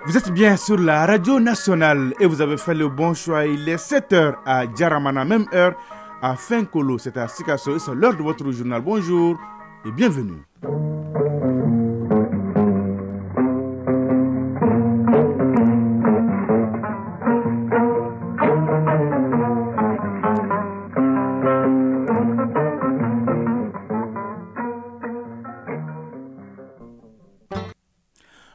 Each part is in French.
Vous êtes bien sur la radio nationale et vous avez fait le bon choix. Il est 7h à Djaramana, même heure à Fenkolo, c'est à Sikasso. C'est l'heure de votre journal. Bonjour et bienvenue.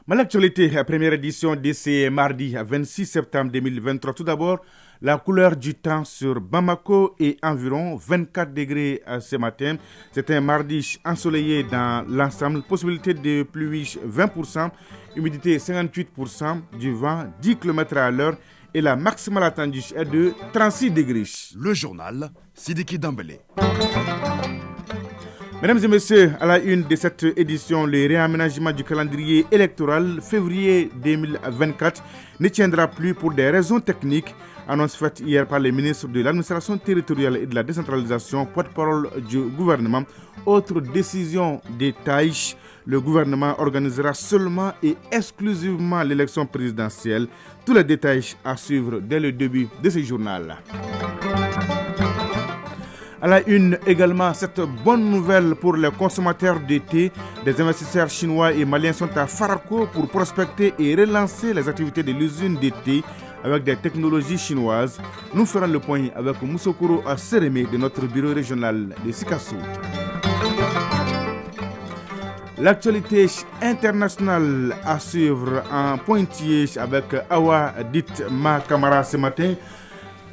Mais l'actualité, la première édition de ce mardi 26 septembre 2023. Tout d'abord, la couleur du temps sur Bamako est environ 24 degrés ce matin. C'est un mardi ensoleillé dans l'ensemble. Possibilité de pluie 20%, humidité 58%, du vent 10 km à l'heure et la maximale attendue est de 36 degrés. Le journal Sidiki Dambélé. Mesdames et messieurs, à la une de cette édition, le réaménagement du calendrier électoral février 2024 ne tiendra plus pour des raisons techniques. Annonce faite hier par les ministres de l'administration territoriale et de la décentralisation, porte-parole du gouvernement. Autre décision des tâches, le gouvernement organisera seulement et exclusivement l'élection présidentielle. Tous les détails à suivre dès le début de ce journal. À la une également, cette bonne nouvelle pour les consommateurs de thé. Des investisseurs chinois et maliens sont à Farako pour prospecter et relancer les activités de l'usine de thé avec des technologies chinoises. Nous ferons le point avec Moussokoro Sereme de notre bureau régional de Sikasso. L'actualité internationale à suivre en pointillé avec Awa Dit Ma Kamara ce matin.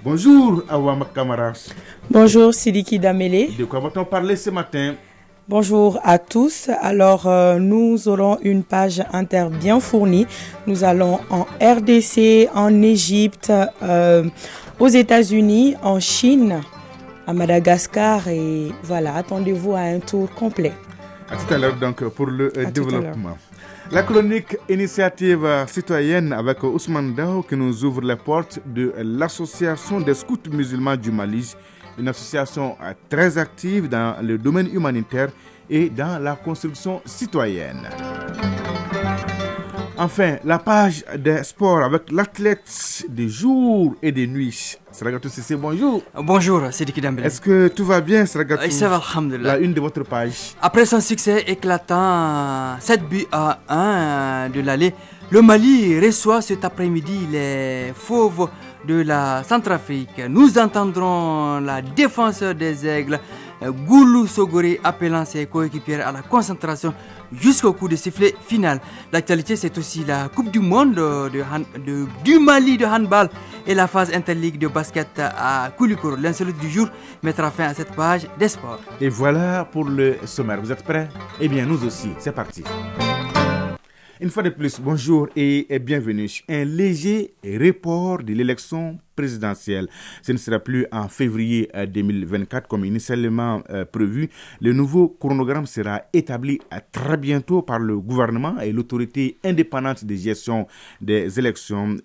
Bonjour Awa Makamara. Bonjour Sidiki Dambélé. De quoi va-t-on parler ce matin? Bonjour à tous. Alors, nous aurons une page inter bien fournie. Nous allons en RDC, en Égypte, aux États-Unis, en Chine, à Madagascar et voilà, attendez-vous à un tour complet. À tout à l'heure donc pour le développement. La chronique initiative citoyenne avec Ousmane Dao qui nous ouvre les portes de l'association des scouts musulmans du Mali, une association très active dans le domaine humanitaire et dans la construction citoyenne. Enfin, la page des sports avec l'athlète de jour et de nuit. Saragatou Sissé, bonjour. Bonjour, Sidiki Dambélé. Est-ce que tout va bien, Saragatou? Ça va, alhamdoulilah. La une de votre page. Après son succès éclatant 7 buts à 1 de l'aller, le Mali reçoit cet après-midi les fauves de la Centrafrique. Nous entendrons la défenseur des Aigles, Goulou Sogori, appelant ses coéquipiers à la concentration jusqu'au coup de sifflet final. L'actualité, c'est aussi la Coupe du Monde du Mali de handball et la phase interligue de basket à Koulikoro. L'insolite du jour mettra fin à cette page des sports. Et voilà pour le sommaire. Vous êtes prêts? Eh bien, nous aussi. C'est parti. Une fois de plus, bonjour et bienvenue. Un léger report de l'élection présidentielle. Ce ne sera plus en février 2024 comme initialement prévu. Le nouveau chronogramme sera établi très bientôt par le gouvernement et l'autorité indépendante de gestion des élections.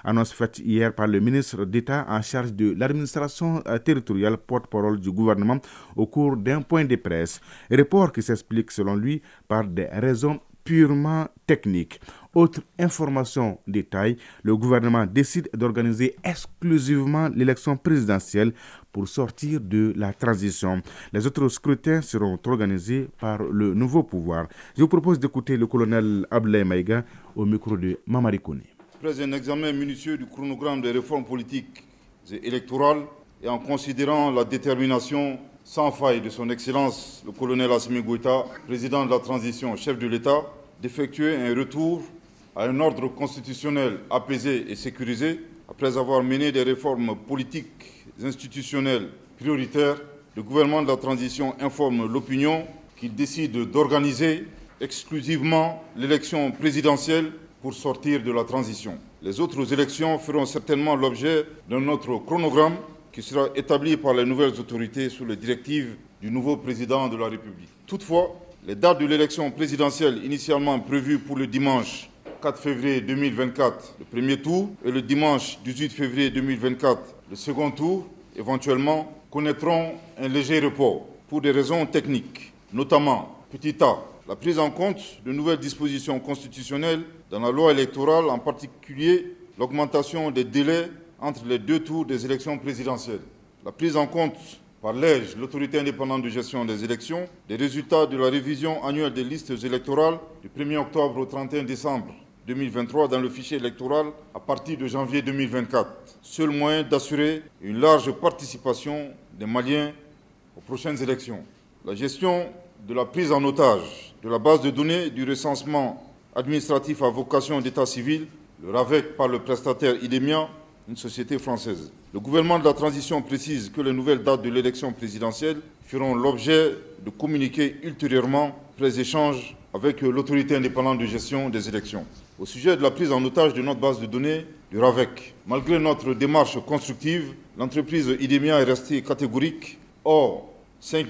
Annonce faite hier par le ministre d'État en charge de l'administration territoriale, porte-parole du gouvernement au cours d'un point de presse. Report qui s'explique selon lui par des raisons purement technique. Autre information détail, le gouvernement décide d'organiser exclusivement l'élection présidentielle pour sortir de la transition. Les autres scrutins seront organisés par le nouveau pouvoir. Je vous propose d'écouter le colonel Abdoulaye Maïga au micro de Mamadi Kone. Après un examen minutieux du chronogramme des réformes politiques et électorales et en considérant la détermination sans faille de son Excellence, le colonel Assimi Goïta, président de la transition, chef de l'État, d'effectuer un retour à un ordre constitutionnel apaisé et sécurisé, après avoir mené des réformes politiques institutionnelles prioritaires, le gouvernement de la transition informe l'opinion qu'il décide d'organiser exclusivement l'élection présidentielle pour sortir de la transition. Les autres élections feront certainement l'objet d'un autre chronogramme qui sera établi par les nouvelles autorités sous les directives du nouveau président de la République. Toutefois, les dates de l'élection présidentielle initialement prévues pour le dimanche 4 février 2024, le premier tour, et le dimanche 18 février 2024, le second tour, éventuellement, connaîtront un léger report pour des raisons techniques, notamment, petit a, la prise en compte de nouvelles dispositions constitutionnelles dans la loi électorale, en particulier l'augmentation des délais entre les 2 tours des élections présidentielles. La prise en compte par l'EGE, l'autorité indépendante de gestion des élections, des résultats de la révision annuelle des listes électorales du 1er octobre au 31 décembre 2023 dans le fichier électoral à partir de janvier 2024. Seul moyen d'assurer une large participation des Maliens aux prochaines élections. La gestion de la prise en otage de la base de données du recensement administratif à vocation d'état civil, le RAVEC par le prestataire IDEMIA, une société française. Le gouvernement de la transition précise que les nouvelles dates de l'élection présidentielle feront l'objet de communiqués ultérieurement après échange avec l'autorité indépendante de gestion des élections. Au sujet de la prise en otage de notre base de données du RAVEC, malgré notre démarche constructive, l'entreprise IDEMIA est restée catégorique. Or, 5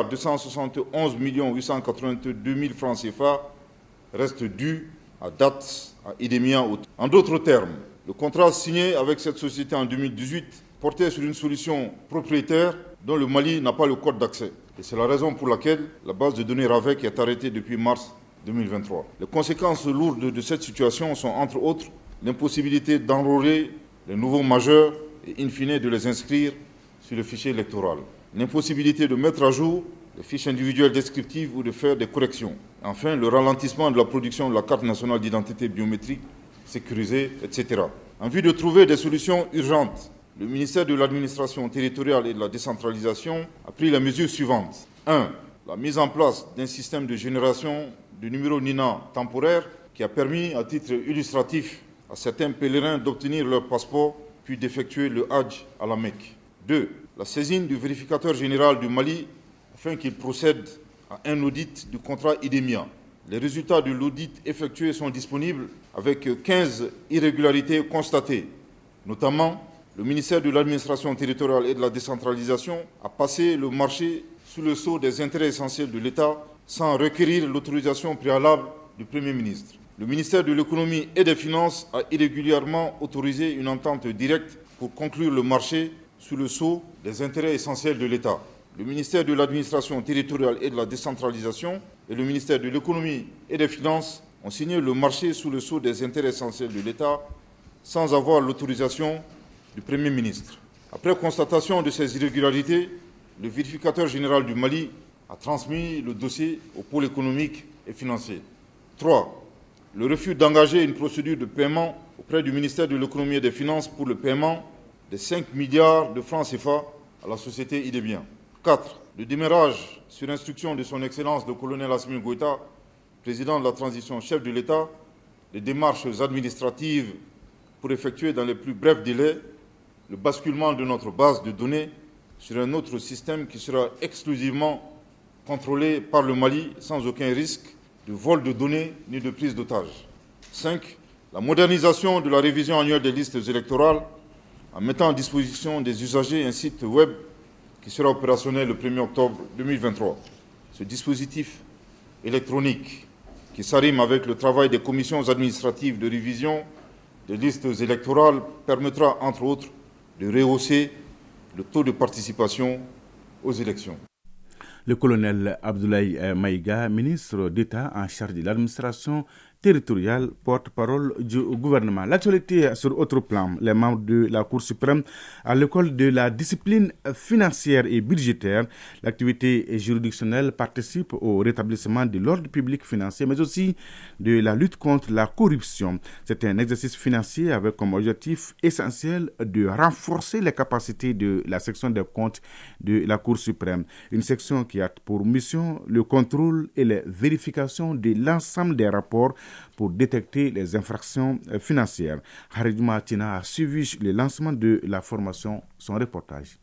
271 882 000 francs CFA restent dus à date à IDEMIA. En d'autres termes, le contrat signé avec cette société en 2018 portait sur une solution propriétaire dont le Mali n'a pas le code d'accès. Et c'est la raison pour laquelle la base de données RAVEC est arrêtée depuis mars 2023. Les conséquences lourdes de cette situation sont entre autres l'impossibilité d'enrôler les nouveaux majeurs et in fine de les inscrire sur le fichier électoral. L'impossibilité de mettre à jour les fiches individuelles descriptives ou de faire des corrections. Enfin, le ralentissement de la production de la carte nationale d'identité biométrique sécurisée, etc. En vue de trouver des solutions urgentes, le ministère de l'Administration territoriale et de la décentralisation a pris les mesures suivantes. 1. La mise en place d'un système de génération de numéros NINA temporaire qui a permis, à titre illustratif, à certains pèlerins d'obtenir leur passeport puis d'effectuer le Hajj à la Mecque. 2. La saisine du vérificateur général du Mali afin qu'il procède à un audit du contrat IDEMIA. Les résultats de l'audit effectué sont disponibles avec 15 irrégularités constatées. Notamment, le ministère de l'Administration territoriale et de la décentralisation a passé le marché sous le sceau des intérêts essentiels de l'État sans requérir l'autorisation préalable du Premier ministre. Le ministère de l'Économie et des Finances a irrégulièrement autorisé une entente directe pour conclure le marché sous le sceau des intérêts essentiels de l'État. Le ministère de l'Administration territoriale et de la décentralisation et le ministère de l'Économie et des Finances ont signé le marché sous le sceau des intérêts essentiels de l'État sans avoir l'autorisation du Premier ministre. Après constatation de ces irrégularités, le vérificateur général du Mali a transmis le dossier au pôle économique et financier. 3. Le refus d'engager une procédure de paiement auprès du ministère de l'Économie et des Finances pour le paiement des 5 milliards de francs CFA à la société IDEMIA. 4. Le démarrage, sur instruction de son Excellence le colonel Assimi Goïta, président de la transition, chef de l'État, des démarches administratives pour effectuer dans les plus brefs délais le basculement de notre base de données sur un autre système qui sera exclusivement contrôlé par le Mali sans aucun risque de vol de données ni de prise d'otages. 5. La modernisation de la révision annuelle des listes électorales en mettant à disposition des usagers un site web qui sera opérationnel le 1er octobre 2023. Ce dispositif électronique qui s'arrime avec le travail des commissions administratives de révision des listes électorales permettra, entre autres, de rehausser le taux de participation aux élections. Le colonel Abdoulaye Maïga, ministre d'État en charge de l'administration territoriale, porte-parole du gouvernement. L'actualité sur autre plan, les membres de la Cour suprême à l'école de la discipline financière et budgétaire, l'activité juridictionnelle participe au rétablissement de l'ordre public financier, mais aussi de la lutte contre la corruption. C'est un exercice financier avec comme objectif essentiel de renforcer les capacités de la section des comptes de la Cour suprême. Une section qui a pour mission le contrôle et les vérifications de l'ensemble des rapports pour détecter les infractions financières. Harid Martina a suivi le lancement de la formation, son reportage.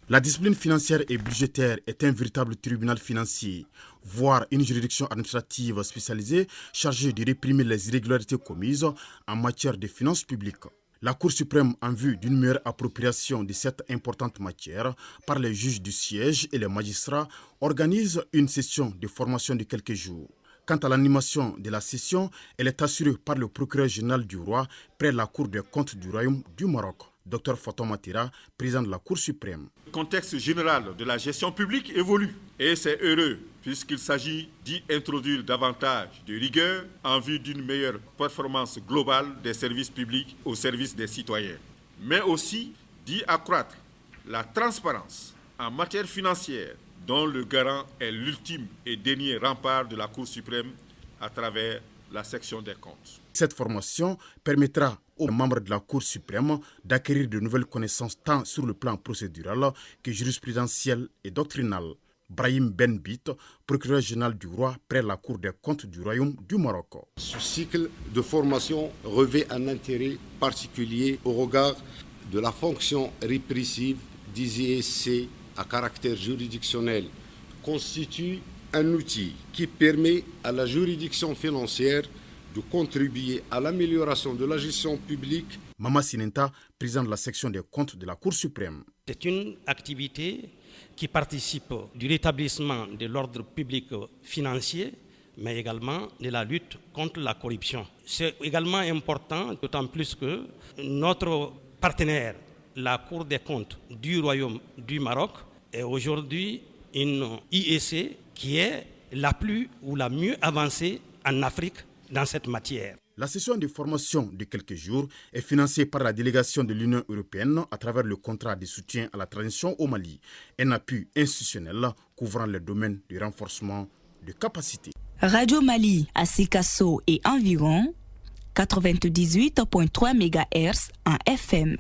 La discipline financière et budgétaire est un véritable tribunal financier, voire une juridiction administrative spécialisée chargée de réprimer les irrégularités commises en matière de finances publiques. La Cour suprême, en vue d'une meilleure appropriation de cette importante matière par les juges du siège et les magistrats, organise une session de formation de quelques jours. Quant à l'animation de la session, elle est assurée par le procureur général du roi près de la Cour des comptes du Royaume du Maroc. Dr Fatoma Tira, président de la Cour suprême. Le contexte général de la gestion publique évolue et c'est heureux puisqu'il s'agit d'y introduire davantage de rigueur en vue d'une meilleure performance globale des services publics au service des citoyens, mais aussi d'y accroître la transparence en matière financière dont le garant est l'ultime et dernier rempart de la Cour suprême à travers la section des comptes. Cette formation permettra aux membres de la Cour suprême d'acquérir de nouvelles connaissances tant sur le plan procédural que jurisprudentiel et doctrinal. Brahim Benbit, procureur général du roi près la Cour des comptes du Royaume du Maroc. Ce cycle de formation revêt un intérêt particulier au regard de la fonction répressive des ISC à caractère juridictionnel, constitue un outil qui permet à la juridiction financière de contribuer à l'amélioration de la gestion publique. Mama Sinenta, président de la section des comptes de la Cour suprême. C'est une activité qui participe du rétablissement de l'ordre public financier, mais également de la lutte contre la corruption. C'est également important, d'autant plus que notre partenaire, la Cour des comptes du Royaume du Maroc, est aujourd'hui une IEC qui est la plus ou la mieux avancée en Afrique dans cette matière. La session de formation de quelques jours est financée par la délégation de l'Union européenne à travers le contrat de soutien à la transition au Mali, un appui institutionnel couvrant les domaines du renforcement de capacités. Radio Mali à Sikasso et environ 98.3 MHz en FM.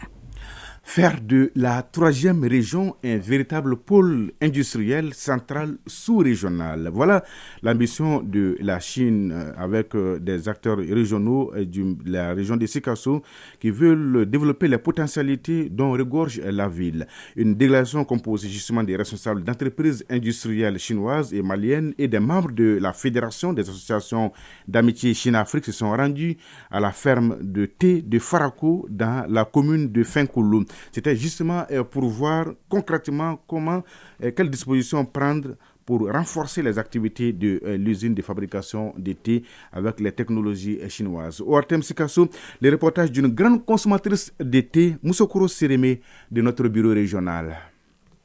Faire de la troisième région un véritable pôle industriel central sous-régional. Voilà l'ambition de la Chine avec des acteurs régionaux de la région de Sikasso qui veulent développer les potentialités dont regorge la ville. Une délégation composée justement des responsables d'entreprises industrielles chinoises et maliennes et des membres de la Fédération des associations d'amitié Chine-Afrique se sont rendus à la ferme de thé de Farako dans la commune de Fenkoulou. C'était justement pour voir concrètement quelles dispositions prendre pour renforcer les activités de l'usine de fabrication de thé avec les technologies chinoises. Au Artem Sikasso, les reportages d'une grande consommatrice de thé, Moussokoro Séremé, de notre bureau régional.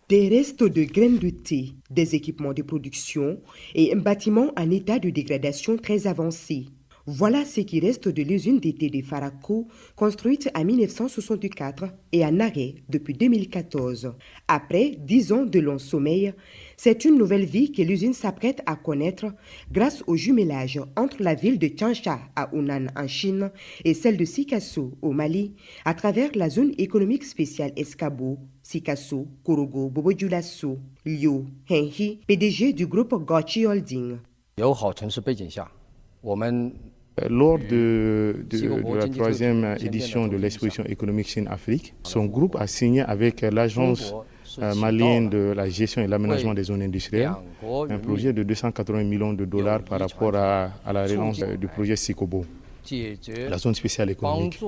Des restes de graines de thé, des équipements de production et un bâtiment en état de dégradation très avancé. Voilà ce qui reste de l'usine de thé de Farako, construite en 1964 et en arrêt depuis 2014. Après 10 ans de long sommeil, c'est une nouvelle vie que l'usine s'apprête à connaître grâce au jumelage entre la ville de Changsha à Hunan en Chine et celle de Sikasso au Mali à travers la zone économique spéciale Escabo, Sikasso, Korogo, Bobo-Dioulasso, Liu Henhi, PDG du groupe Gochi Holding. Lors de la troisième édition de l'exposition économique Chine-Afrique, son groupe a signé avec l'agence malienne de la gestion et l'aménagement des zones industrielles un projet de 280 millions de dollars par rapport à la relance du projet Sikobo, la zone spéciale économique.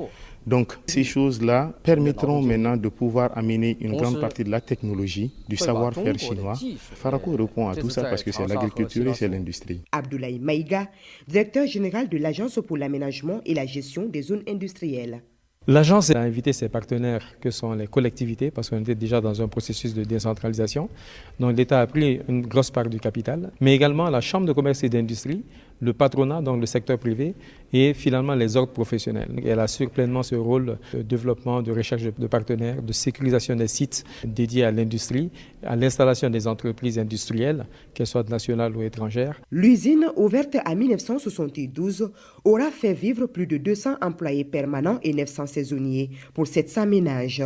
Donc ces choses-là permettront maintenant de pouvoir amener une grande partie de la technologie, du savoir-faire chinois. Farako répond à tout ça parce que c'est l'agriculture et c'est l'industrie. Abdoulaye Maïga, directeur général de l'Agence pour l'aménagement et la gestion des zones industrielles. L'agence a invité ses partenaires que sont les collectivités parce qu'on était déjà dans un processus de décentralisation. Donc l'État a pris une grosse part du capital, mais également la Chambre de commerce et d'industrie, le patronat, donc le secteur privé, et finalement les ordres professionnels. Elle assure pleinement ce rôle de développement, de recherche de partenaires, de sécurisation des sites dédiés à l'industrie, à l'installation des entreprises industrielles, qu'elles soient nationales ou étrangères. L'usine, ouverte en 1972, aura fait vivre plus de 200 employés permanents et 900 saisonniers pour 700 ménages.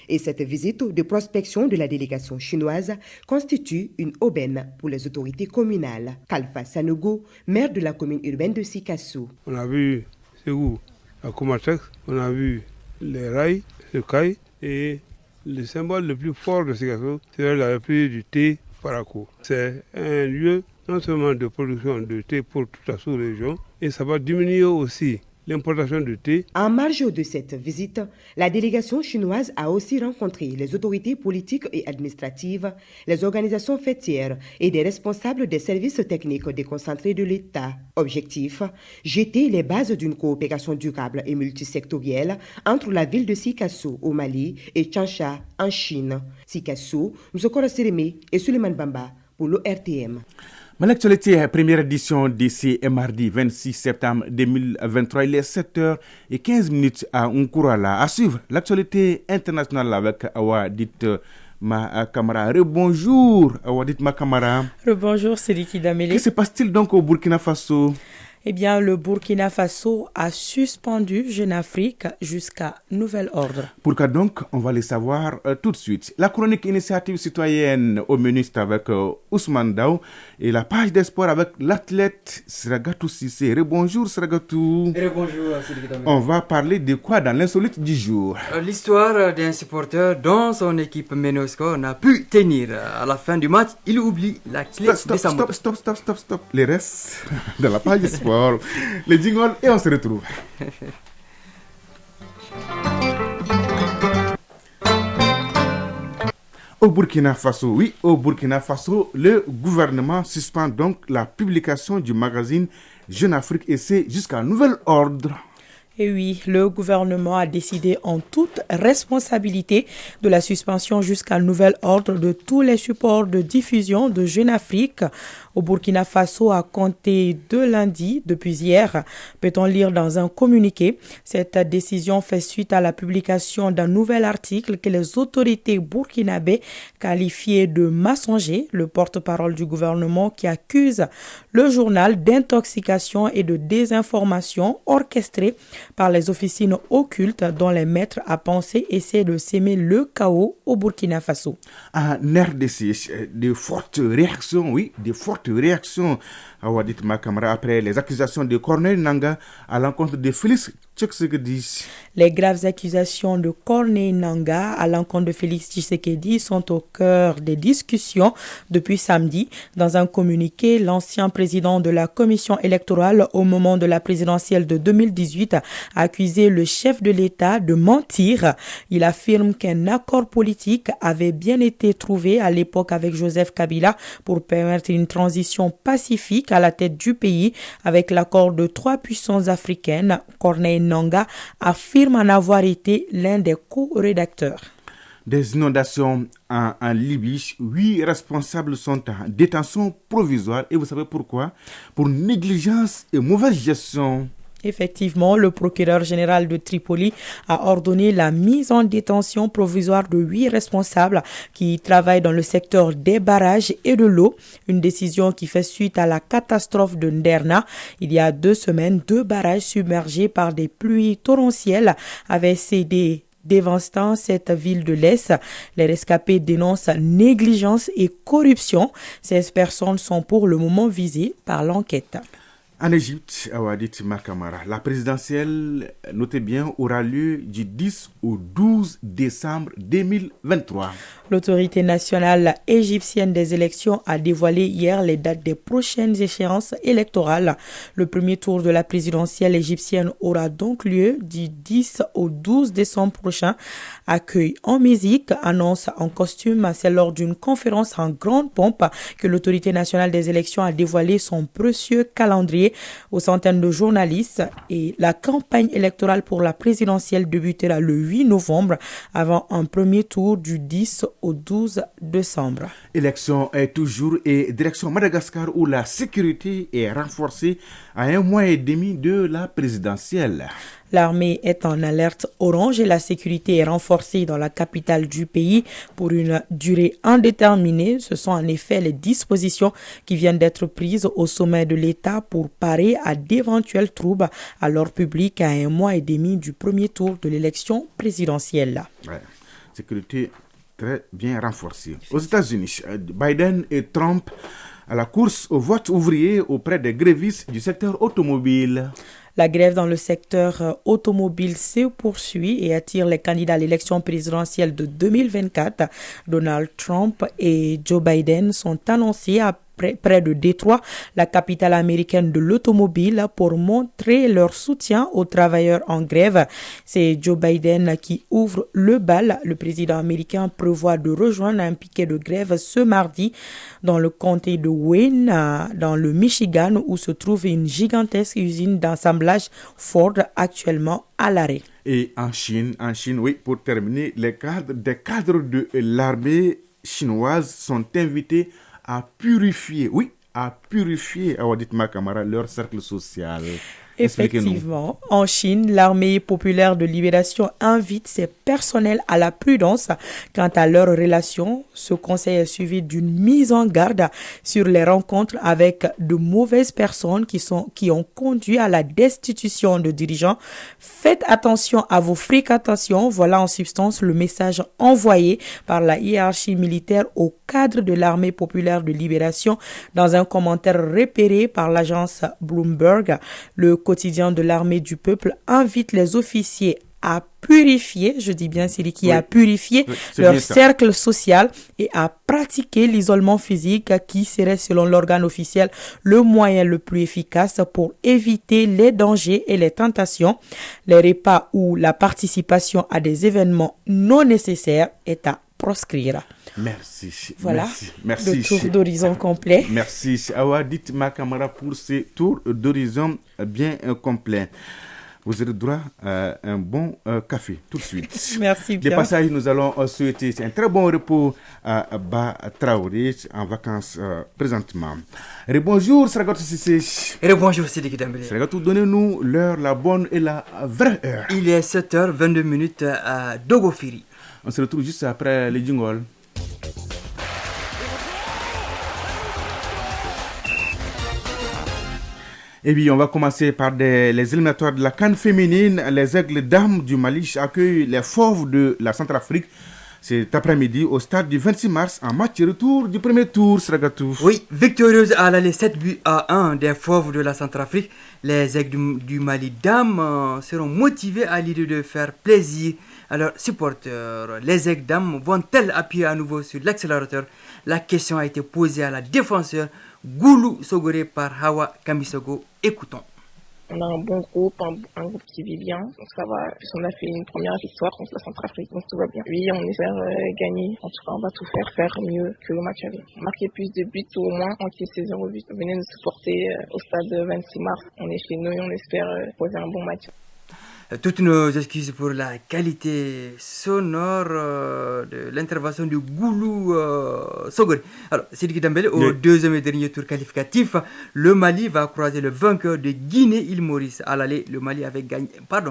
Et cette visite de prospection de la délégation chinoise constitue une aubaine pour les autorités communales. Kalfa Sanogo, maire de la commune urbaine de Sikasso. On a vu Ségou à Comatex, on a vu les rails, le caille, et le symbole le plus fort de Sikasso, c'est la reprise du thé Farako. C'est un lieu non seulement de production de thé pour toute la sous-région, et ça va diminuer aussi l'importation de thé. En marge de cette visite, la délégation chinoise a aussi rencontré les autorités politiques et administratives, les organisations fêtières et des responsables des services techniques déconcentrés de l'État. Objectif, jeter les bases d'une coopération durable et multisectorielle entre la ville de Sikasso au Mali et Changsha en Chine. Sikasso, Msokoro Sereme et Suleiman Bamba pour l'ORTM. Mais l'actualité, première édition d'ici mardi 26 septembre 2023, il est 7h15 à Nkourala. À suivre l'actualité internationale avec Awadit Ma Kamara. Rebonjour Awadit Ma Kamara. Rebonjour Sidiki Damele. Que se passe-t-il donc au Burkina Faso? Eh bien, le Burkina Faso a suspendu Jeune Afrique jusqu'à nouvel ordre. Pourquoi donc? On va le savoir tout de suite. La chronique initiative citoyenne au menu avec Ousmane Daou et la page des sports avec l'athlète Sragatou Sissé. Rebonjour Sragatou. Rebonjour Sidiki Damele. On va parler de quoi dans l'insolite du jour? L'histoire d'un supporter dont son équipe Menosco n'a pu tenir. À la fin du match, il oublie la clé de sa moto. Stop. Les restes de la page des sports. Les jingles et on se retrouve. Au Burkina Faso, le gouvernement suspend donc la publication du magazine Jeune Afrique et c'est jusqu'à nouvel ordre. Et oui, le gouvernement a décidé en toute responsabilité de la suspension jusqu'à nouvel ordre de tous les supports de diffusion de Jeune Afrique au Burkina Faso à compter de lundi, depuis hier, peut-on lire dans un communiqué. Cette décision fait suite à la publication d'un nouvel article que les autorités burkinabées qualifiées de mensonger, le porte-parole du gouvernement qui accuse le journal d'intoxication et de désinformation orchestrée par les officines occultes dont les maîtres à penser essaient de s'aimer le chaos au Burkina Faso. En RDC, de fortes réactions, à Wadit Makamara après les accusations de Corneille Nangaa à l'encontre de Félix Tshisekedi. Les graves accusations de Corneille Nangaa à l'encontre de Félix Tshisekedi sont au cœur des discussions depuis samedi. Dans un communiqué, l'ancien président de la commission électorale au moment de la présidentielle de 2018 a accusé le chef de l'État de mentir. Il affirme qu'un accord politique avait bien été trouvé à l'époque avec Joseph Kabila pour permettre une transition pacifique à la tête du pays avec l'accord de 3 puissances africaines. Corneille Nangaa affirme en avoir été l'un des co-rédacteurs. Des inondations en Libye, 8 responsables sont en détention provisoire. Et vous savez pourquoi? Pour négligence et mauvaise gestion. Effectivement, le procureur général de Tripoli a ordonné la mise en détention provisoire de 8 responsables qui travaillent dans le secteur des barrages et de l'eau. Une décision qui fait suite à la catastrophe de Nderna. Il y a 2 semaines, 2 barrages submergés par des pluies torrentielles avaient cédé, dévastant cette ville de l'Est. Les rescapés dénoncent négligence et corruption. 16 personnes sont pour le moment visées par l'enquête. En Égypte, Awadit Makamara, la présidentielle, notez bien, aura lieu du 10 au 12 décembre 2023. L'autorité nationale égyptienne des élections a dévoilé hier les dates des prochaines échéances électorales. Le premier tour de la présidentielle égyptienne aura donc lieu du 10 au 12 décembre prochain. Accueil en musique, annonce en costume, c'est lors d'une conférence en grande pompe que l'autorité nationale des élections a dévoilé son précieux calendrier aux centaines de journalistes et la campagne électorale pour la présidentielle débutera le 8 novembre avant un premier tour du 10 au 12 décembre. Élection est toujours et direction Madagascar où la sécurité est renforcée à 1 mois et demi de la présidentielle. L'armée est en alerte orange et la sécurité est renforcée dans la capitale du pays pour une durée indéterminée. Ce sont en effet les dispositions qui viennent d'être prises au sommet de l'État pour parer à d'éventuels troubles à l'ordre public à 1 mois et demi du premier tour de l'élection présidentielle. Ouais. Sécurité très bien renforcée. Aux États-Unis, Biden et Trump à la course au vote ouvrier auprès des grévistes du secteur automobile. La grève dans le secteur automobile se poursuit et attire les candidats à l'élection présidentielle de 2024. Donald Trump et Joe Biden sont annoncés près de Détroit, la capitale américaine de l'automobile, pour montrer leur soutien aux travailleurs en grève. C'est Joe Biden qui ouvre le bal. Le président américain prévoit de rejoindre un piquet de grève ce mardi dans le comté de Wayne, dans le Michigan, où se trouve une gigantesque usine d'assemblage Ford actuellement à l'arrêt. Et en Chine, oui, pour terminer, des cadres de l'armée chinoise sont invités à purifier, Awaditma Kamara, leur cercle social. Effectivement, en Chine, l'armée populaire de libération invite ses personnels à la prudence quant à leurs relations. Ce conseil est suivi d'une mise en garde sur les rencontres avec de mauvaises personnes qui ont conduit à la destitution de dirigeants. Faites attention à vos fréquentations. Voilà en substance le message envoyé par la hiérarchie militaire aux cadres de l'armée populaire de libération dans un commentaire repéré par l'agence Bloomberg. Le quotidien de l'armée du peuple invite les officiers à purifier, je dis bien Siriki, à purifier leur cercle social et à pratiquer l'isolement physique qui serait, selon l'organe officiel, le moyen le plus efficace pour éviter les dangers et les tentations. Les repas ou la participation à des événements non nécessaires est à proscrire. Merci. Voilà, merci. Le tour d'horizon complet. Merci, Awaditma Kamara, pour ce tour d'horizon bien complet. Vous aurez droit à un bon café tout de suite. Merci bien. Des passages, nous allons souhaiter un très bon repos à Ba Traoré en vacances présentement. Et bonjour, Sragatou Sissé. Et bonjour, Sidiki Dembélé. Sragatou, donnez-nous l'heure, la bonne et la vraie heure. Il est 7h22 à Dogofiri. On se retrouve juste après les jingles. Et bien, on va commencer par les éliminatoires de la CAN féminine. Les Aigles Dames du Mali accueillent les Fauves de la Centrafrique cet après-midi au stade du 26 mars en match retour du premier tour, Sragatou. Oui, victorieuse à l'aller 7-1 des Fauves de la Centrafrique. Les Aigles du Mali Dames seront motivées à l'idée de faire plaisir à leurs supporters. Les Aigles Dames vont-elles appuyer à nouveau sur l'accélérateur? La question a été posée à la défenseur Goulou Sogoré par Hawa Kamisogo. Écoutons. On a un bon groupe, un groupe qui vit bien, donc ça va. Puis on a fait une première victoire contre la Centrafrique, donc tout va bien. Oui, on espère gagner. En tout cas, on va tout faire mieux que le match aller. Marquer plus de buts ou au moins encaisser 0 but. Venez nous supporter au stade 26 mars. On est chez nous et on espère poser un bon match. Toutes nos excuses pour la qualité sonore de l'intervention du Goulou Sogori. Alors, Sidiki Dembélé, au deuxième et dernier tour qualificatif, le Mali va croiser le vainqueur de Guinée-Île Maurice. À l'aller,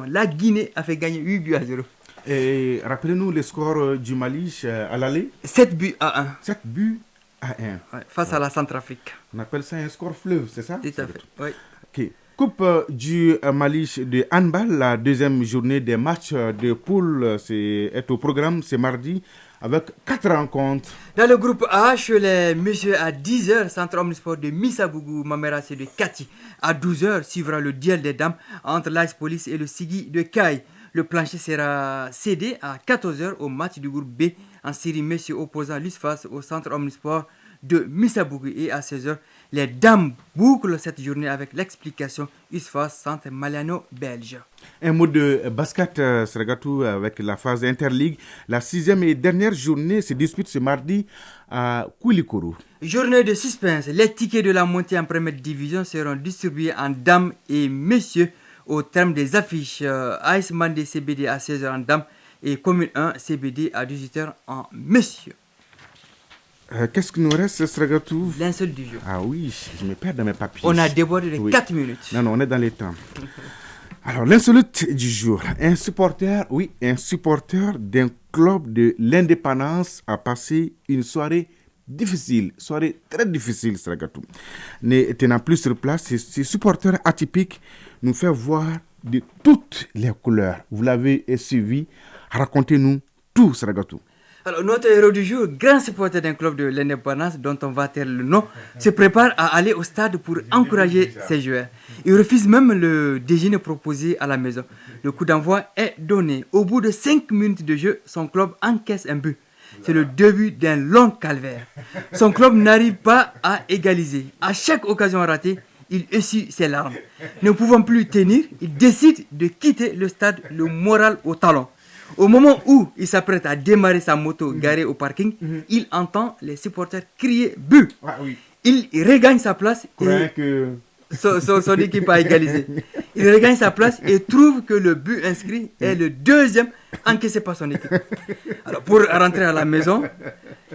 la Guinée a fait gagner 8 buts à 0. Et rappelez-nous le score du Mali à l'aller. 7 buts à 1. 7 buts à 1. Ouais, face à la Centrafrique. On appelle ça un score fleuve, c'est ça? Tout à fait, oui. Ok. Coupe du Mali de handball, la deuxième journée des matchs de poule est au programme ce mardi avec 4 rencontres. Dans le groupe H, les messieurs à 10h, Centre Omnisport de Missabougou, Mameracé de Kati. À 12h, suivra le duel des dames entre l'Ice Police et le Sigui de Kai. Le plancher sera cédé à 14h au match du groupe B en série messieurs opposant l'USFAS au Centre Omnisport de Missabougou. Et à 16h, les dames bouclent cette journée avec l'explication USFAS Centre Maliano belge. Un mot de basket, Sragatou, avec la phase Interligue. La 6e et dernière journée se dispute ce mardi à Koulikoro. Journée de suspense. Les tickets de la montée en première division seront distribués en dames et messieurs au terme des affiches. AS Mandé CBD à 16h en dames et Commune 1 CBD à 18h en messieurs. Qu'est-ce qu'il nous reste, Sragatou? L'insolite du jour. Ah oui, je me perds dans mes papiers. On a débordé de 4 minutes. Non, on est dans les temps. Alors, l'insolite du jour. Un supporter d'un club de l'indépendance a passé une soirée très difficile, Sragatou. Ne tenant plus sur place, ce supporter atypique nous fait voir de toutes les couleurs. Vous l'avez suivi. Racontez-nous tout, Sragatou. Alors, notre héros du jour, grand supporter d'un club de l'indépendance dont on va taire le nom, se prépare à aller au stade pour encourager ses joueurs. Il refuse même le déjeuner proposé à la maison. Le coup d'envoi est donné. Au bout de 5 minutes de jeu, son club encaisse un but. c'est le début d'un long calvaire. Son club n'arrive pas à égaliser. À chaque occasion ratée, il essuie ses larmes. Ne pouvant plus tenir, il décide de quitter le stade, le moral au talon. Au moment où il s'apprête à démarrer sa moto garée au parking, il entend les supporters crier « but ». Il regagne sa place et son équipe a égalisé. Il regagne sa place et trouve que le but inscrit est le deuxième encaissé par son équipe. Alors pour rentrer à la maison,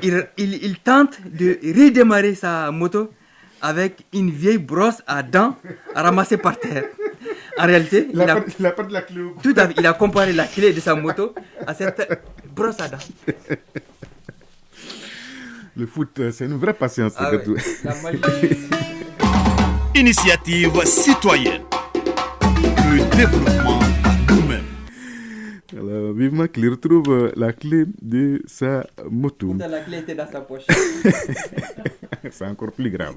il tente de redémarrer sa moto avec une vieille brosse à dents ramassée par terre. En réalité, il a pas de la clé. Tout à fait, il a comparé la clé de sa moto à cette brosse à dents. Le foot, c'est une vraie patience. Initiative citoyenne. Le développement par nous-mêmes. Alors, vivement qu'il retrouve la clé de sa moto. La clé était dans sa poche. C'est encore plus grave.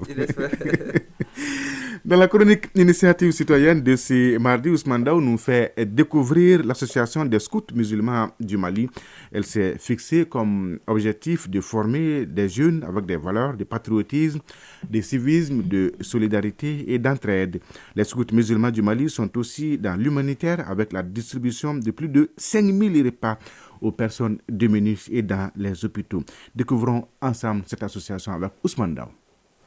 Dans la chronique Initiative citoyenne de ce mardi, Ousmane Daou nous fait découvrir l'association des scouts musulmans du Mali. Elle s'est fixée comme objectif de former des jeunes avec des valeurs de patriotisme, de civisme, de solidarité et d'entraide. Les scouts musulmans du Mali sont aussi dans l'humanitaire avec la distribution de plus de 5000 repas aux personnes démunies et dans les hôpitaux. Découvrons ensemble cette association avec Ousmane Daou.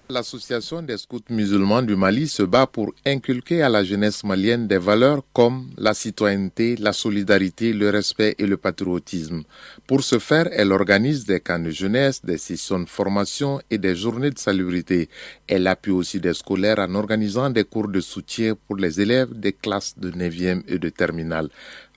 L'Association des scouts musulmans du Mali se bat pour inculquer à la jeunesse malienne des valeurs comme la citoyenneté, la solidarité, le respect et le patriotisme. Pour ce faire, elle organise des camps de jeunesse, des sessions de formation et des journées de salubrité. Elle appuie aussi des scolaires en organisant des cours de soutien pour les élèves des classes de 9e et de terminale.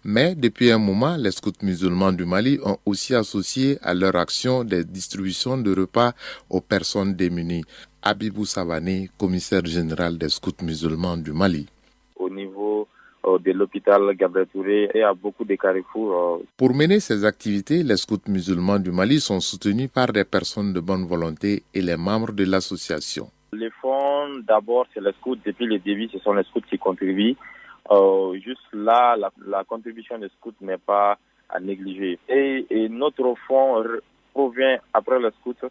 Mais depuis un moment, les scouts musulmans du Mali ont aussi associé à leur action des distributions de repas aux personnes démunies. Abibou Savané, commissaire général des scouts musulmans du Mali. Au niveau de l'hôpital Gabriel Touré, il y a beaucoup de carrefours. Pour mener ces activités, les scouts musulmans du Mali sont soutenus par des personnes de bonne volonté et les membres de l'association. Les fonds, d'abord, c'est les scouts. Depuis le début, ce sont les scouts qui contribuent. Juste là, la contribution des scouts n'est pas à négliger. Et notre fonds provient, après les scouts,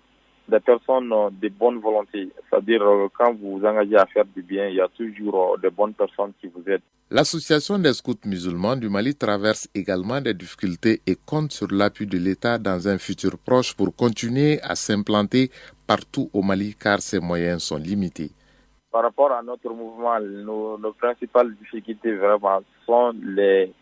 des personnes de bonne volonté. C'est-à-dire, quand vous vous engagez à faire du bien, il y a toujours de bonnes personnes qui vous aident. L'association des scouts musulmans du Mali traverse également des difficultés et compte sur l'appui de l'État dans un futur proche pour continuer à s'implanter partout au Mali car ses moyens sont limités. Par rapport à notre mouvement, nos principales difficultés vraiment sont les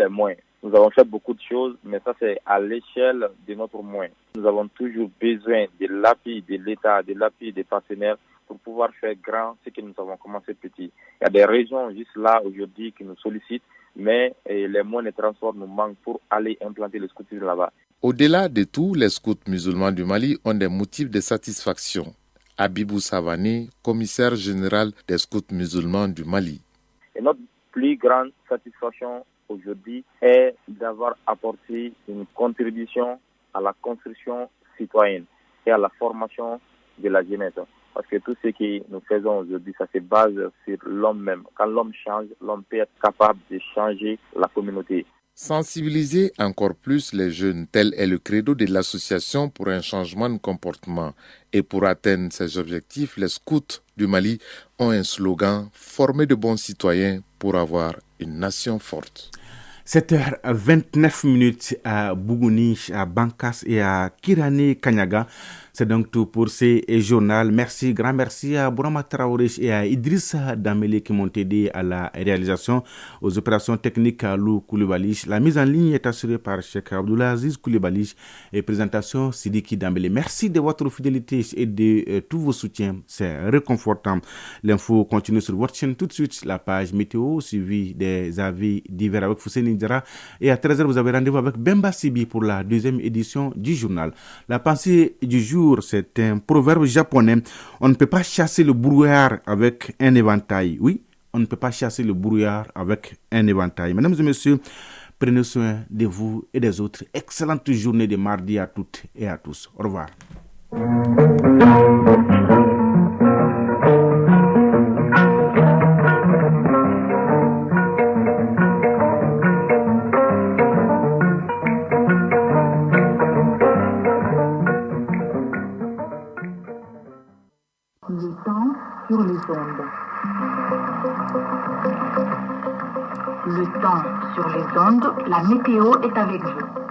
moyens. Nous avons fait beaucoup de choses, mais ça c'est à l'échelle de notre moyen. Nous avons toujours besoin de l'appui de l'État, de l'appui des partenaires pour pouvoir faire grand ce que nous avons commencé petit. Il y a des régions juste là aujourd'hui qui nous sollicitent, mais les moyens de transport nous manquent pour aller implanter les scoutisme là-bas. Au-delà de tout, les scouts musulmans du Mali ont des motifs de satisfaction. Abibou Savané, commissaire général des scouts musulmans du Mali. Et notre plus grande satisfaction aujourd'hui est d'avoir apporté une contribution à la construction citoyenne et à la formation de la jeunesse. Parce que tout ce que nous faisons aujourd'hui, ça se base sur l'homme même. Quand l'homme change, l'homme peut être capable de changer la communauté. Sensibiliser encore plus les jeunes, tel est le credo de l'association pour un changement de comportement. Et pour atteindre ces objectifs, les scouts du Mali ont un slogan « Former de bons citoyens pour avoir une nation forte ». 7h29 à Bougouni, à Bankas et à Kirani Kanyaga. C'est donc tout pour ces journaux. Merci, grand merci à Bourama Traoré et à Idrissa Damele qui m'ont aidé à la réalisation, aux opérations techniques à Lou Koulibaly. La mise en ligne est assurée par Cheikh Abdoulaziz Koulibaly et présentation Sidiki Damele. Merci de votre fidélité et de tous vos soutiens. C'est réconfortant. L'info continue sur votre chaîne tout de suite. La page météo suivie des avis divers avec Fousseni Djara. Et à 13h, vous avez rendez-vous avec Bemba Sibi pour la deuxième édition du journal. La pensée du jour, c'est un proverbe japonais. On ne peut pas chasser le brouillard avec un éventail. Oui, on ne peut pas chasser le brouillard avec un éventail. Mesdames et messieurs, prenez soin de vous et des autres. Excellente journée de mardi à toutes et à tous. Au revoir. ondes. Le temps sur les ondes, la météo est avec vous.